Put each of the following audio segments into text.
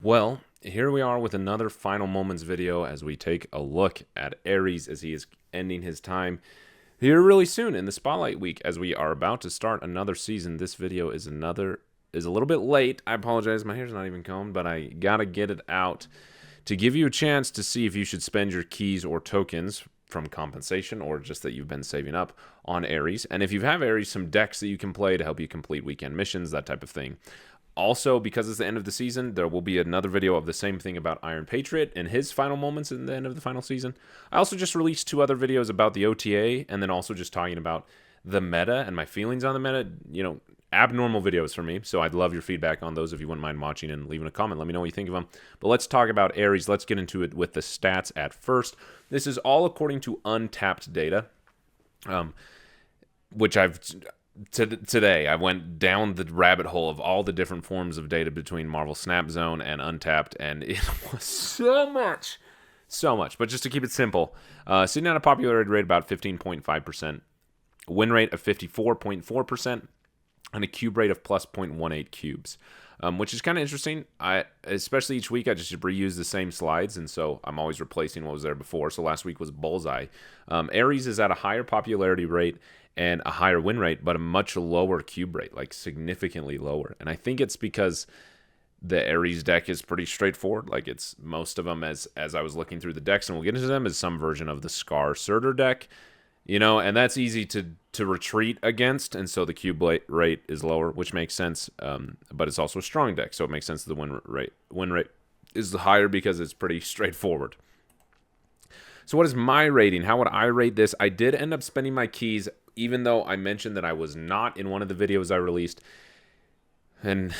Well, here we are with another final moments video as we take a look at Ares as he is ending his time here really soon in the Spotlight Week as we are about to start another season. This video is a little bit late. I apologize, my hair's not even combed, but I gotta get it out to give you a chance to see if you should spend your keys or tokens from compensation or just that you've been saving up on Ares. And if you have Ares, some decks that you can play to help you complete weekend missions, that type of thing. Also, because it's the end of the season, there will be another video of the same thing about Iron Patriot and his final moments in the end of the final season. I also just released 2 other videos about the OTA and then also just talking about the meta and my feelings on the meta. You know, abnormal videos for me, so I'd love your feedback on those if you wouldn't mind watching and leaving a comment. Let me know what you think of them. But let's talk about Ares. Let's get into it with the stats at first. This is all according to untapped data, which today I went down the rabbit hole of all the different forms of data between Marvel Snap Zone and Untapped, and it was so much. But just to keep it simple, sitting at a popularity rate about 15.5%, win rate of 54.4%, and a cube rate of plus 0.18 cubes, which is kind of interesting. Especially each week, I just reuse the same slides, and so I'm always replacing what was there before. So last week was Bullseye. Ares is at a higher popularity rate and a higher win rate, but a much lower cube rate, like significantly lower. And I think it's because the Ares deck is pretty straightforward. Like it's most of them, as I was looking through the decks, and we'll get into them, is some version of the Skarr Surtur deck. You know, and that's easy to retreat against, and so the cube rate is lower, which makes sense. But it's also a strong deck, so it makes sense the win rate is higher because it's pretty straightforward. So what is my rating? How would I rate this? I did end up spending my keys, even though I mentioned that I was not in one of the videos I released, and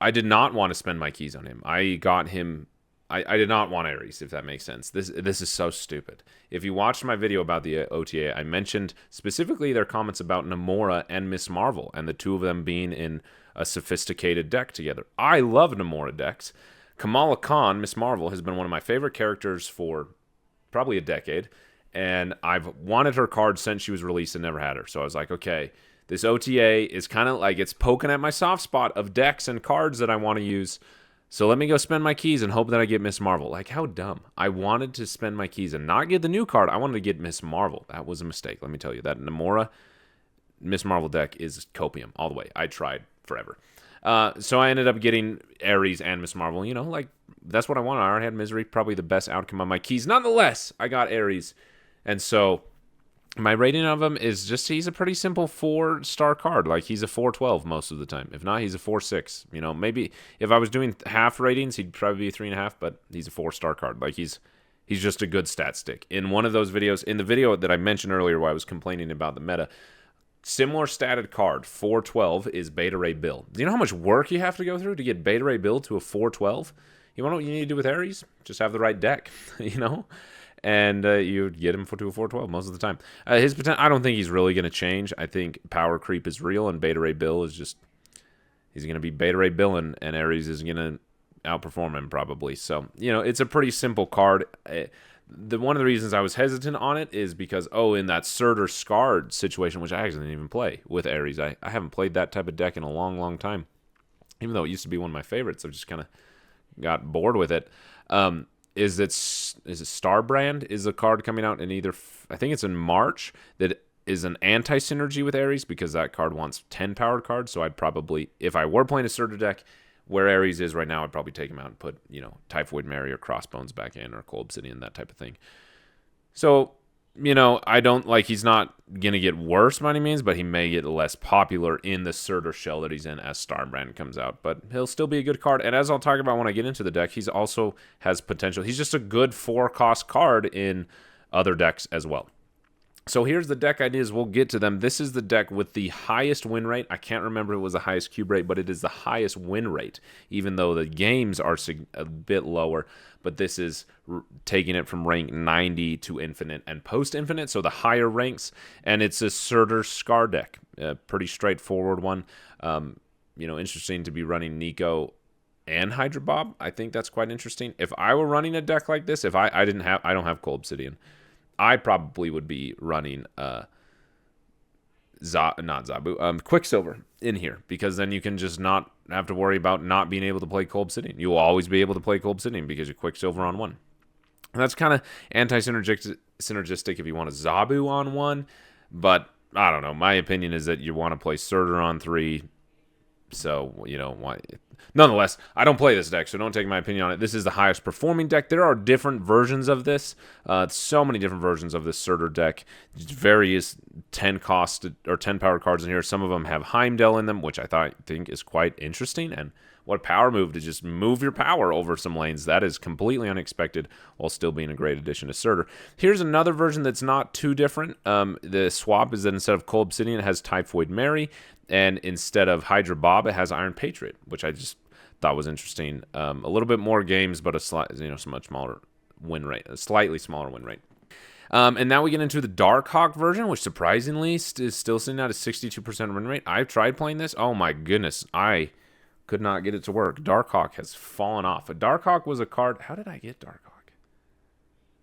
I did not want to spend my keys on him. I got him. I did not want Ares, if that makes sense. This is so stupid. If you watched my video about the OTA, I mentioned specifically their comments about Namora and Miss Marvel, and the two of them being in a sophisticated deck together. I love Namora decks. Kamala Khan, Miss Marvel, has been one of my favorite characters for probably a decade, and I've wanted her card since she was released and never had her. So I was like, okay, this OTA is kind of like it's poking at my soft spot of decks and cards that I want to use. So let me go spend my keys and hope that I get Miss Marvel. Like, how dumb. I wanted to spend my keys and not get the new card. I wanted to get Miss Marvel. That was a mistake, let me tell you. That Namora Miss Marvel deck is copium all the way. I tried forever. So I ended up getting Ares and Miss Marvel. You know, like, that's what I wanted. I already had Misery, probably the best outcome on my keys. Nonetheless, I got Ares. And so my rating of him is just, he's a pretty simple 4-star card. Like, he's a 412 most of the time. If not, he's a 4.6. You know, maybe if I was doing half ratings, he'd probably be a 3.5, but he's a 4-star card. Like, he's just a good stat stick. In one of those videos, in the video that I mentioned earlier where I was complaining about the meta, similar statted card, 412, is Beta Ray Bill. Do you know how much work you have to go through to get Beta Ray Bill to a 412? You know what you need to do with Ares? Just have the right deck, you know? And you get him to a 412 most of the time. His potential, I don't think he's really going to change. I think power creep is real, and Beta Ray Bill is just, he's going to be Beta Ray Bill, and Ares is going to outperform him probably. So, you know, it's a pretty simple card. One of the reasons I was hesitant on it is because, in that Surtur Skarr situation, which I actually didn't even play with Ares, I haven't played that type of deck in a long time. Even though it used to be one of my favorites, I've just kind of got bored with it. Is it Starbrand is a card coming out in I think it's in March, that is an anti-synergy with Ares because that card wants 10 powered cards. So I'd probably, if I were playing a Surtur deck where Ares is right now, I'd probably take him out and put, you know, Typhoid Mary or Crossbones back in, or Cold Obsidian, that type of thing. So, you know, I don't, like, he's not going to get worse by any means, but he may get less popular in the Surtur shell that he's in as Starbrand comes out. But he'll still be a good card. And as I'll talk about when I get into the deck, he's also has potential. He's just a good 4-cost card in other decks as well. So here's the deck ideas. We'll get to them. This is the deck with the highest win rate. I can't remember if it was the highest cube rate, but it is the highest win rate, even though the games are a bit lower. But this is taking it from rank 90 to infinite and post-infinite, so the higher ranks. And it's a Surtur Skarr deck, a pretty straightforward one. You know, interesting to be running Nico and Hydra Bob. I think that's quite interesting. If I were running a deck like this, if I don't have Cold Obsidian, I probably would be running not Zabu, Quicksilver in here, because then you can just not have to worry about not being able to play Cold Obsidian. You will always be able to play Cold Obsidian because you're Quicksilver on 1. And that's kind of anti-synergistic if you want a Zabu on 1, but I don't know. My opinion is that you want to play Surtur on 3. So, why? Nonetheless, I don't play this deck, so don't take my opinion on it. This is the highest performing deck. There are different versions of this. So many different versions of this Surtur deck. Various 10 cost or 10 power cards in here. Some of them have Heimdall in them, which I think is quite interesting. And what power move to just move your power over some lanes. That is completely unexpected while still being a great addition to Surtur. Here's another version that's not too different. The swap is that instead of Cold Obsidian, it has Typhoid Mary. And instead of Hydra Bob, it has Iron Patriot, which I just thought was interesting. A little bit more games, but a much smaller win rate, a slightly smaller win rate. And now we get into the Darkhawk version, which surprisingly is still sitting at a 62% win rate. I've tried playing this. Oh my goodness, I could not get it to work. Darkhawk has fallen off. A Darkhawk was a card. How did I get Darkhawk?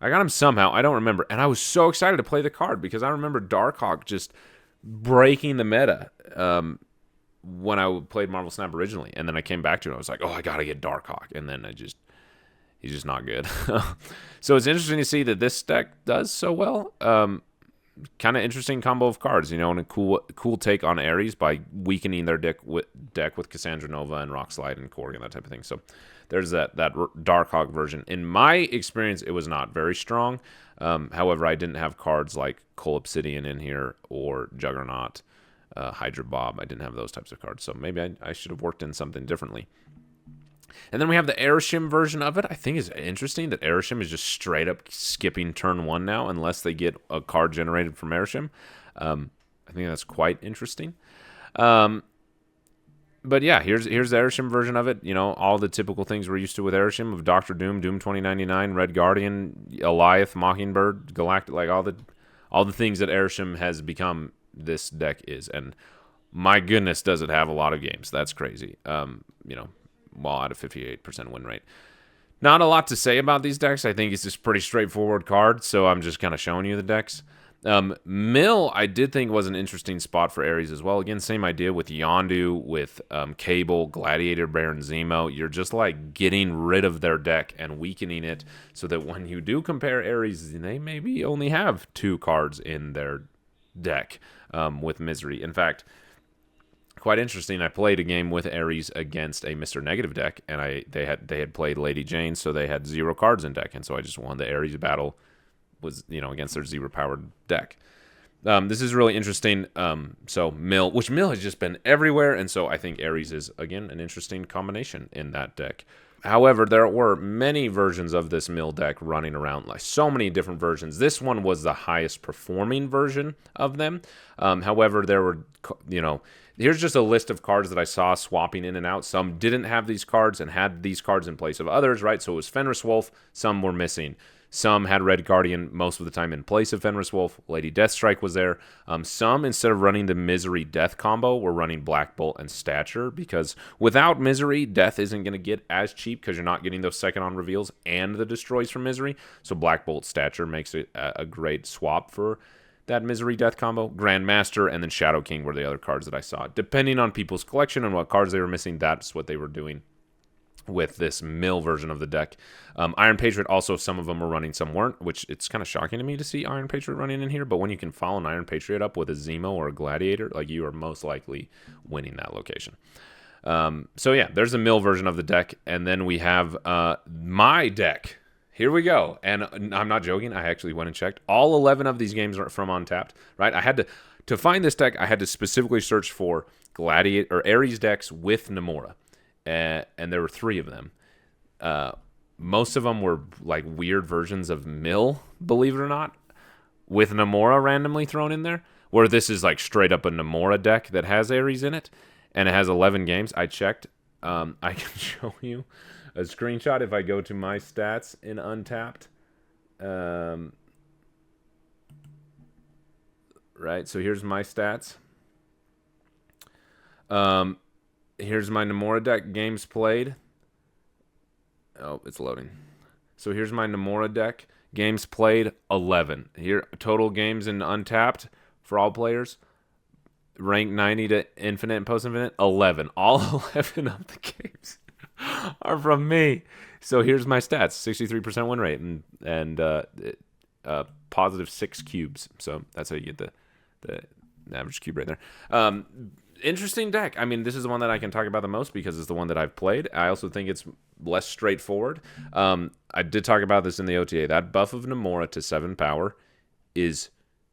I got him somehow. I don't remember. And I was so excited to play the card because I remember Darkhawk just breaking the meta when I played Marvel Snap originally, and then I came back to it. I was like, oh, I gotta get Darkhawk, and then he's just not good. So it's interesting to see that this deck does so well. Kind of interesting combo of cards, and a cool take on Ares by weakening their deck with Cassandra Nova and Rockslide and Korg and that type of thing. So there's that Darkhawk version. In my experience, it was not very strong. However, I didn't have cards like Cold Obsidian in here or Juggernaut, Hydra Bob. I didn't have those types of cards, so maybe I should have worked in something differently. And then we have the Arishem version of it. I think it's interesting that Arishem is just straight up skipping turn 1 now unless they get a card generated from Arishem. I think that's quite interesting. But yeah, here's the Arishem version of it. All the typical things we're used to with Arishem of Doctor Doom, Doom 2099, Red Guardian, Eliath, Mockingbird, Galactic, like all the things that Arishem has become. This deck is, and my goodness, does it have a lot of games? That's crazy. Well, at a 58% win rate. Not a lot to say about these decks. I think it's just pretty straightforward card, so I'm just kind of showing you the decks. Mill, I did think was an interesting spot for Ares as well. Again, same idea with Yondu, with Cable, Gladiator, Baron, Zemo. You're just like getting rid of their deck and weakening it so that when you do compare Ares, they maybe only have 2 cards in their deck with Misery. In fact, quite interesting, I played a game with Ares against a Mr. Negative deck, and they had played Lady Jane, so they had 0 cards in deck, and so I just won the Ares battle was against their 0 powered deck. This is really interesting. So Mill has just been everywhere, and so I think Ares is again an interesting combination in that deck. However, there were many versions of this Mill deck running around, like so many different versions. This one was the highest performing version of them. However, there were, here's just a list of cards that I saw swapping in and out. Some didn't have these cards and had these cards in place of others, right? So it was Fenris Wolf. Some were missing. Some had Red Guardian most of the time in place of Fenris Wolf. Lady Deathstrike was there. Some, instead of running the Misery Death combo, were running Black Bolt and Stature, because without Misery, Death isn't going to get as cheap because you're not getting those second-on reveals and the destroys from Misery. So Black Bolt Stature makes it a great swap for that Misery Death combo. Grandmaster and then Shadow King were the other cards that I saw. Depending on people's collection and what cards they were missing, that's what they were doing with this Mill version of the deck. Iron Patriot also, some of them were running, some weren't, which it's kind of shocking to me to see Iron Patriot running in here, but when you can follow an Iron Patriot up with a Zemo or a Gladiator, like, you are most likely winning that location. So yeah, there's a Mill version of the deck, and then we have my deck. Here we go, and I'm not joking, I actually went and checked. All 11 of these games are from Untapped, right? I had to find this deck, I had to specifically search for Gladiator or Ares decks with Namora. And there were 3 of them. Most of them were like weird versions of Mill, believe it or not, with Namora randomly thrown in there, where this is like straight up a Namora deck that has Ares in it, and it has 11 games. I checked. I can show you a screenshot if I go to my stats in Untapped. Right, so here's my stats. Here's my Namora deck, games played. Oh, it's loading. So here's my Namora deck, games played, 11. Here, total games in Untapped for all players, rank 90 to infinite and post-infinite, 11. All 11 of the games are from me. So here's my stats: 63% win rate and positive 6 cubes. So that's how you get the average cube right there. Interesting deck. I mean, this is the one that I can talk about the most because it's the one that I've played. I also think it's less straightforward. I did talk about this in the OTA. That buff of Namora to 7 power is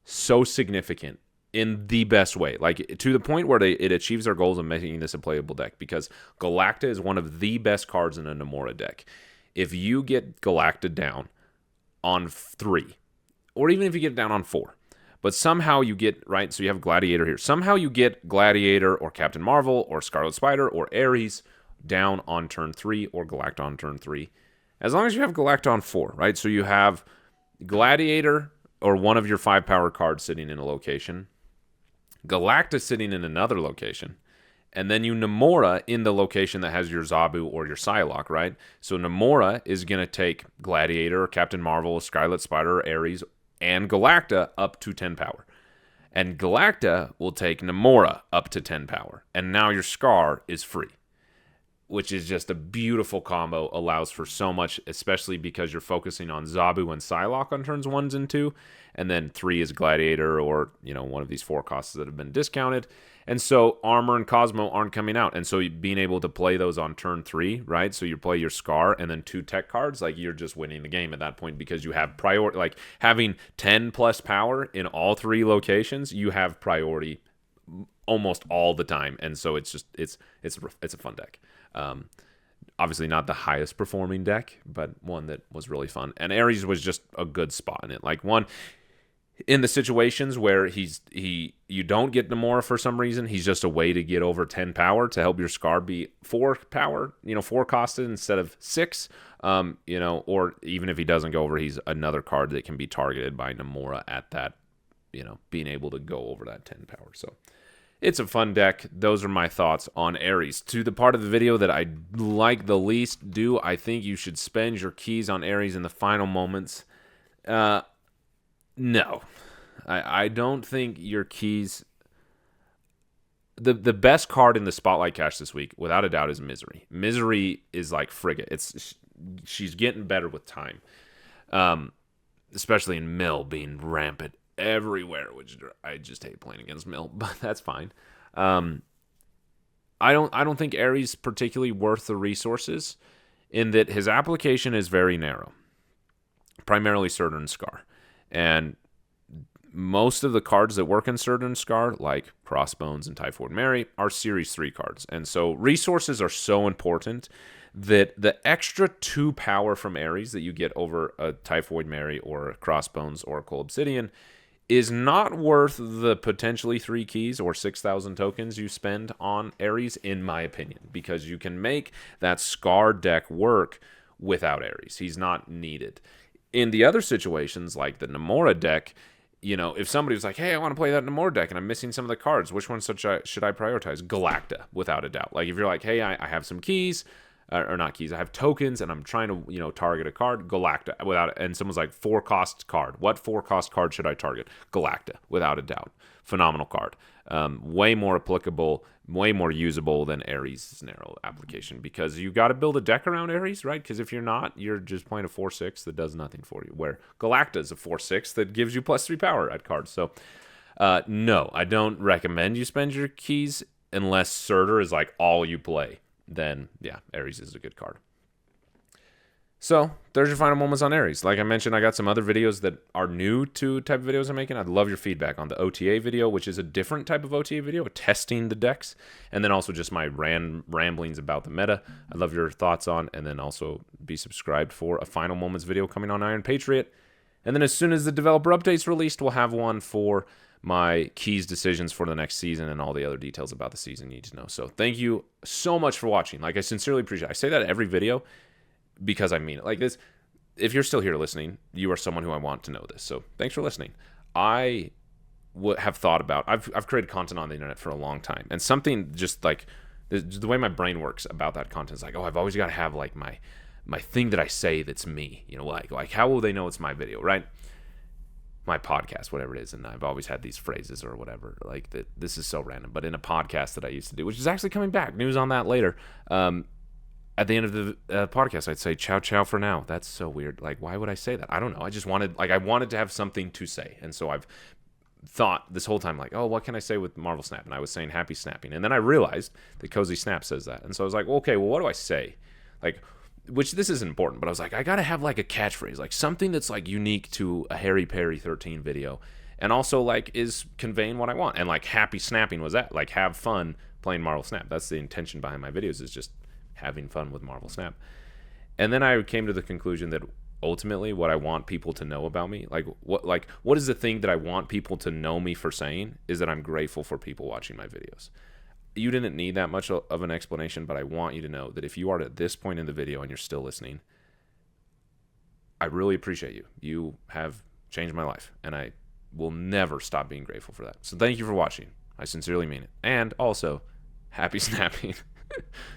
so significant in the best way, like to the point where it achieves their goals of making this a playable deck, because Galacta is one of the best cards in a Namora deck. If you get Galacta down on 3, or even if you get it down on 4, but somehow you get, right, so you have Gladiator here. Somehow you get Gladiator or Captain Marvel or Scarlet Spider or Ares down on turn 3 or Galacta on turn 3. As long as you have Galacta on 4, right? So you have Gladiator or one of your 5 power cards sitting in a location, Galacta sitting in another location, and then you Namora in the location that has your Zabu or your Psylocke, right? So Namora is going to take Gladiator or Captain Marvel or Scarlet Spider or Ares and Galacta up to 10 power. And Galacta will take Namora up to 10 power. And now your Skarr is free, which is just a beautiful combo. Allows for so much, especially because you're focusing on Zabu and Psylocke on turns 1 and 2. And then 3 is Gladiator or, one of these 4 costs that have been discounted. And so Armor and Cosmo aren't coming out. And so being able to play those on turn 3, right? So you play your Skarr and then 2 tech cards, like you're just winning the game at that point, because you have priority, like having 10 plus power in all 3 locations, you have priority almost all the time. And so it's just, it's a fun deck. Obviously not the highest performing deck, but one that was really fun. And Ares was just a good spot in it. Like one, in the situations where you don't get Namora for some reason, he's just a way to get over 10 power to help your Skarr be 4 power, 4 costed instead of 6, or even if he doesn't go over, he's another card that can be targeted by Namora at that, being able to go over that 10 power. So it's a fun deck. Those are my thoughts on Ares. To the part of the video that I like the least, I think you should spend your keys on Ares in the final moments? No. I don't think your keys... The best card in the Spotlight Cache this week, without a doubt, is Misery. Misery is like Frigate. She's getting better with time. Especially in Mill being rampant everywhere, which I just hate playing against Mill, but that's fine. I don't think Ares particularly worth the resources, in that his application is very narrow. Primarily Surtur and Skarr. And most of the cards that work in Surtur and Skarr, like Crossbones and Typhoid Mary, are Series 3 cards. And so resources are so important that the extra 2 power from Ares that you get over a Typhoid Mary or a Crossbones Oracle Obsidian is not worth the potentially 3 keys or 6,000 tokens you spend on Ares, in my opinion, because you can make that Skarr deck work without Ares. He's not needed. In the other situations, like the Namora deck, if somebody was like, hey, I want to play that Namora deck and I'm missing some of the cards, which one should I prioritize? Galacta, without a doubt. Like if you're like, hey, I have some keys, or not keys, I have tokens and I'm trying to, target a card, Galacta, and someone's like, 4-cost card. What 4-cost card should I target? Galacta, without a doubt. Phenomenal card. Way more applicable, way more usable than Ares' narrow application, because you got to build a deck around Ares, right? Because if you're not, you're just playing a 4/6 that does nothing for you, where Galacta is a 4/6 that gives you +3 power at cards. So no, I don't recommend you spend your keys unless Surtur is like all you play. Then yeah, Ares is a good card. So there's your final moments on Ares. Like I mentioned, I got some other videos that are new to type of videos I'm making. I'd love your feedback on the OTA video, which is a different type of OTA video, testing the decks, and then also just my ramblings about the meta. I'd love your thoughts on, and then also be subscribed for a final moments video coming on Iron Patriot. And then as soon as the developer update's released, we'll have one for my keys decisions for the next season and all the other details about the season you need to know. So thank you so much for watching. Like, I sincerely appreciate it. I say that every video because I mean it. Like this, if you're still here listening, you are someone who I want to know this. So thanks for listening. I have thought about, I've created content on the internet for a long time, and something just like the way my brain works about that content is like, oh, I've always got to have like my thing that I say that's me, like how will they know it's my video, right? my podcast, whatever it is, and I've always had these phrases or whatever, like that. This is so random, but in a podcast that I used to do, which is actually coming back, news on that later. At the end of the podcast, I'd say "ciao, ciao" for now. That's so weird. Like, why would I say that? I don't know. I just wanted, I wanted to have something to say, and so I've thought this whole time, like, oh, what can I say with Marvel Snap? And I was saying happy snapping, and then I realized that Cozy Snap says that, and so I was like, well, okay, well, what do I say? Like, which this is important, but I was like, I gotta have like a catchphrase, like something that's like unique to a Harry Perry 13 video, and also like is conveying what I want. And like happy snapping was that, like have fun playing Marvel Snap. That's the intention behind my videos, is just having fun with Marvel Snap. And then I came to the conclusion that ultimately what I want people to know about me, like what is the thing that I want people to know me for saying, is that I'm grateful for people watching my videos. You didn't need that much of an explanation, but I want you to know that if you are at this point in the video and you're still listening, I really appreciate you. You have changed my life, and I will never stop being grateful for that. So thank you for watching. I sincerely mean it. And also, happy snapping.